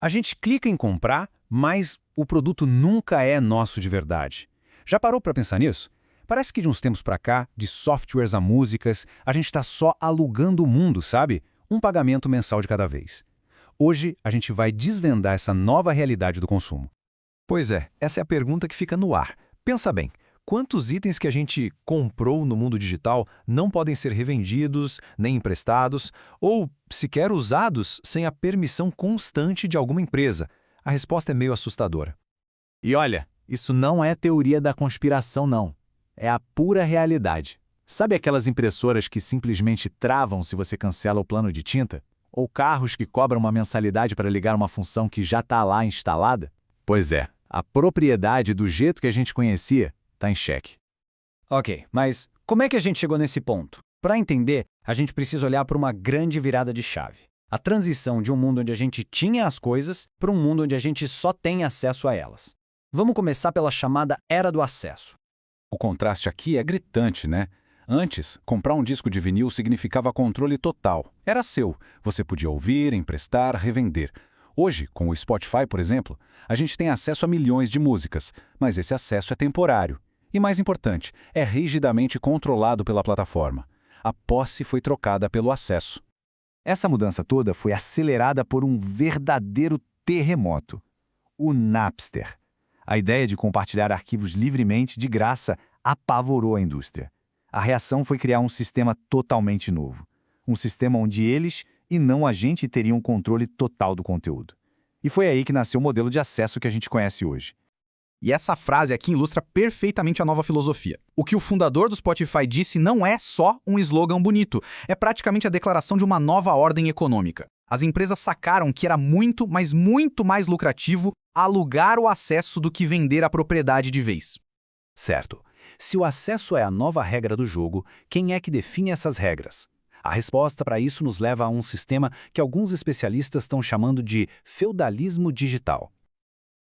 A gente clica em comprar, mas o produto nunca é nosso de verdade. Já parou para pensar nisso? Parece que de uns tempos para cá, de softwares a músicas, a gente está só alugando o mundo, sabe? Um pagamento mensal de cada vez. Hoje, a gente vai desvendar essa nova realidade do consumo. Pois é, essa é a pergunta que fica no ar. Pensa bem, quantos itens que a gente comprou no mundo digital não podem ser revendidos, nem emprestados, ou sequer usados sem a permissão constante de alguma empresa? A resposta é meio assustadora. E olha, isso não é teoria da conspiração, não. É a pura realidade. Sabe aquelas impressoras que simplesmente travam se você cancela o plano de tinta? Ou carros que cobram uma mensalidade para ligar uma função que já está lá instalada? Pois é, a propriedade do jeito que a gente conhecia está em xeque. Ok, mas como é que a gente chegou nesse ponto? Para entender, a gente precisa olhar para uma grande virada de chave. A transição de um mundo onde a gente tinha as coisas para um mundo onde a gente só tem acesso a elas. Vamos começar pela chamada Era do Acesso. O contraste aqui é gritante, né? Antes, comprar um disco de vinil significava controle total. Era seu. Você podia ouvir, emprestar, revender. Hoje, com o Spotify, por exemplo, a gente tem acesso a milhões de músicas, mas esse acesso é temporário. E mais importante, é rigidamente controlado pela plataforma. A posse foi trocada pelo acesso. Essa mudança toda foi acelerada por um verdadeiro terremoto: o Napster. A ideia de compartilhar arquivos livremente, de graça, apavorou a indústria. A reação foi criar um sistema totalmente novo. Um sistema onde eles, e não a gente, teriam controle total do conteúdo. E foi aí que nasceu o modelo de acesso que a gente conhece hoje. E essa frase aqui ilustra perfeitamente a nova filosofia. O que o fundador do Spotify disse não é só um slogan bonito, é praticamente a declaração de uma nova ordem econômica. As empresas sacaram que era muito, mas muito mais lucrativo alugar o acesso do que vender a propriedade de vez. Certo. Se o acesso é a nova regra do jogo, quem é que define essas regras? A resposta para isso nos leva a um sistema que alguns especialistas estão chamando de feudalismo digital.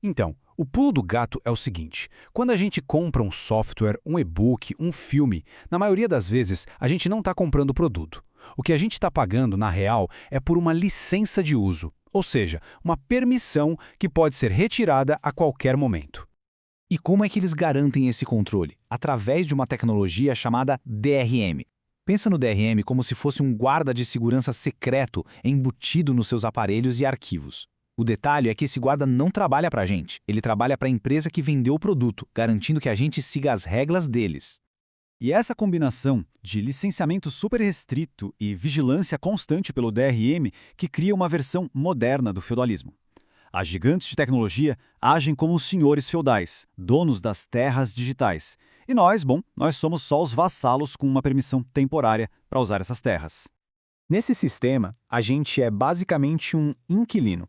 Então, o pulo do gato é o seguinte: quando a gente compra um software, um e-book, um filme, na maioria das vezes a gente não está comprando o produto. O que a gente está pagando, na real, é por uma licença de uso, ou seja, uma permissão que pode ser retirada a qualquer momento. E como é que eles garantem esse controle? Através de uma tecnologia chamada DRM. Pensa no DRM como se fosse um guarda de segurança secreto embutido nos seus aparelhos e arquivos. O detalhe é que esse guarda não trabalha para a gente, ele trabalha para a empresa que vendeu o produto, garantindo que a gente siga as regras deles. E essa combinação de licenciamento super restrito e vigilância constante pelo DRM que cria uma versão moderna do feudalismo. As gigantes de tecnologia agem como os senhores feudais, donos das terras digitais. E nós somos só os vassalos com uma permissão temporária para usar essas terras. Nesse sistema, a gente é basicamente um inquilino.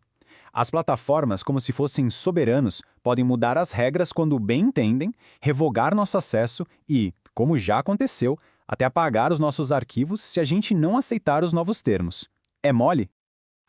As plataformas, como se fossem soberanos, podem mudar as regras quando bem entendem, revogar nosso acesso e, como já aconteceu, até apagar os nossos arquivos se a gente não aceitar os novos termos. É mole?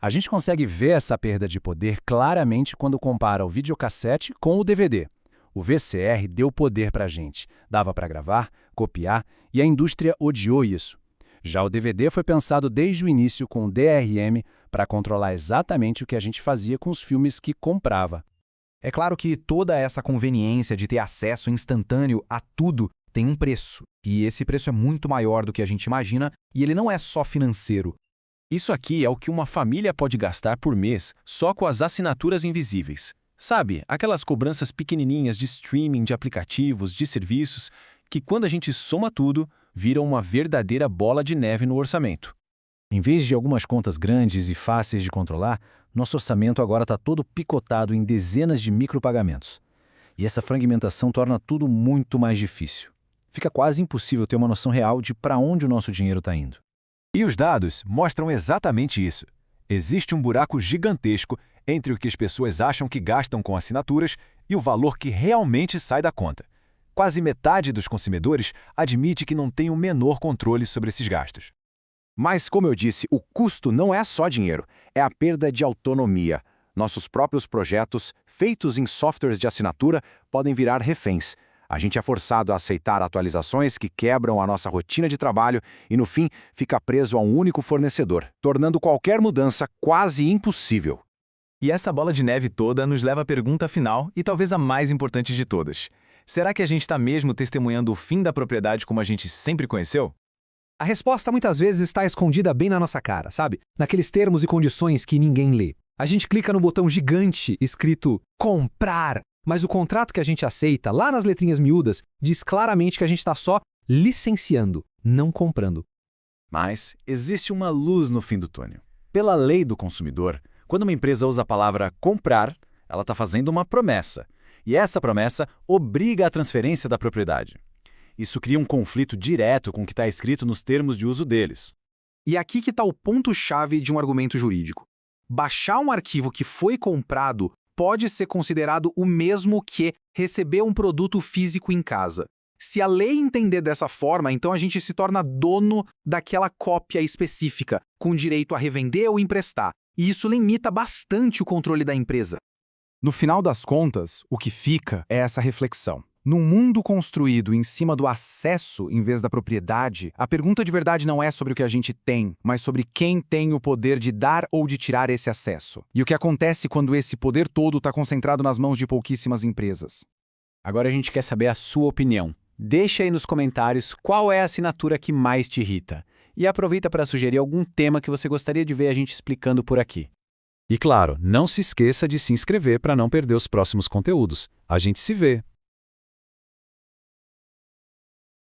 A gente consegue ver essa perda de poder claramente quando compara o videocassete com o DVD. O VCR deu poder para a gente, dava para gravar, copiar, e a indústria odiou isso. Já o DVD foi pensado desde o início com o DRM para controlar exatamente o que a gente fazia com os filmes que comprava. É claro que toda essa conveniência de ter acesso instantâneo a tudo tem um preço, e esse preço é muito maior do que a gente imagina, e ele não é só financeiro. Isso aqui é o que uma família pode gastar por mês só com as assinaturas invisíveis. Sabe, aquelas cobranças pequenininhas de streaming, de aplicativos, de serviços, que quando a gente soma tudo, viram uma verdadeira bola de neve no orçamento. Em vez de algumas contas grandes e fáceis de controlar, nosso orçamento agora está todo picotado em dezenas de micropagamentos. E essa fragmentação torna tudo muito mais difícil. Fica quase impossível ter uma noção real de para onde o nosso dinheiro está indo. E os dados mostram exatamente isso. Existe um buraco gigantesco entre o que as pessoas acham que gastam com assinaturas e o valor que realmente sai da conta. Quase metade dos consumidores admite que não tem o menor controle sobre esses gastos. Mas, como eu disse, o custo não é só dinheiro, é a perda de autonomia. Nossos próprios projetos, feitos em softwares de assinatura, podem virar reféns. A gente é forçado a aceitar atualizações que quebram a nossa rotina de trabalho e, no fim, fica preso a um único fornecedor, tornando qualquer mudança quase impossível. E essa bola de neve toda nos leva à pergunta final e talvez a mais importante de todas. Será que a gente está mesmo testemunhando o fim da propriedade como a gente sempre conheceu? A resposta muitas vezes está escondida bem na nossa cara, sabe? Naqueles termos e condições que ninguém lê. A gente clica no botão gigante escrito comprar, mas o contrato que a gente aceita, lá nas letrinhas miúdas, diz claramente que a gente está só licenciando, não comprando. Mas existe uma luz no fim do túnel. Pela lei do consumidor, quando uma empresa usa a palavra comprar, ela está fazendo uma promessa. E essa promessa obriga a transferência da propriedade. Isso cria um conflito direto com o que está escrito nos termos de uso deles. E aqui que está o ponto-chave de um argumento jurídico. Baixar um arquivo que foi comprado pode ser considerado o mesmo que receber um produto físico em casa. Se a lei entender dessa forma, então a gente se torna dono daquela cópia específica, com direito a revender ou emprestar. E isso limita bastante o controle da empresa. No final das contas, o que fica é essa reflexão. Num mundo construído em cima do acesso em vez da propriedade, a pergunta de verdade não é sobre o que a gente tem, mas sobre quem tem o poder de dar ou de tirar esse acesso. E o que acontece quando esse poder todo está concentrado nas mãos de pouquíssimas empresas. Agora a gente quer saber a sua opinião. Deixa aí nos comentários qual é a assinatura que mais te irrita. E aproveita para sugerir algum tema que você gostaria de ver a gente explicando por aqui. E claro, não se esqueça de se inscrever para não perder os próximos conteúdos. A gente se vê!